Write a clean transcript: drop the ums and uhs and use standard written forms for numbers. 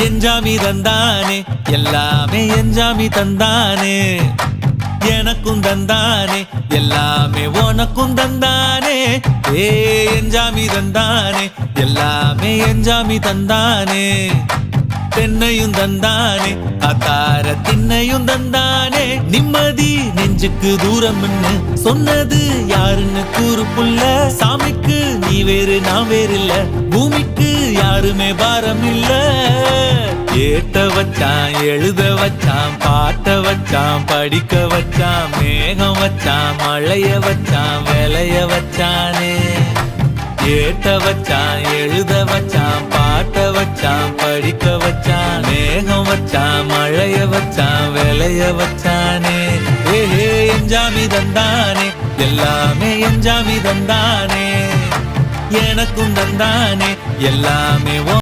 எஞ்சாமி தந்தானே எல்லாமே எஞ்சாமி தந்தானே எனக்கும் தந்தானே எல்லாமே உனக்கும் தந்தானே ஏ எஞ்சாமி தந்தானே எல்லாமே எஞ்சாமி தந்தானே தென்னையும் தந்தானே அத்தார திண்ணையும் தந்தானே நிம்மதி நெஞ்சுக்கு தூரம் சொன்னது யாருன்னு கூறு புள்ள சாமிக்கு நீ வேறு நான் வேறு இல்ல பூமிக்கு யாருமே பாரம் இல்ல ஏத்த வச்சான் எழுத வச்சான் பாட்ட வச்சான் படிக்க வச்சான் மேகம் வச்சான் மழைய வச்சான் விளைய வச்சானே ஏத்த வச்சான் எழுத வச்சான் பாட்ட வச்சான் படிக்க வச்சான் மேகம் வச்சான் மழைய வச்சான் விளைய வச்சானே ஏஹே எஞ்சாமி தந்தானே எல்லாமே எஞ்சாமி தந்தானே எனக்கும் தந்தானே எல்லாமே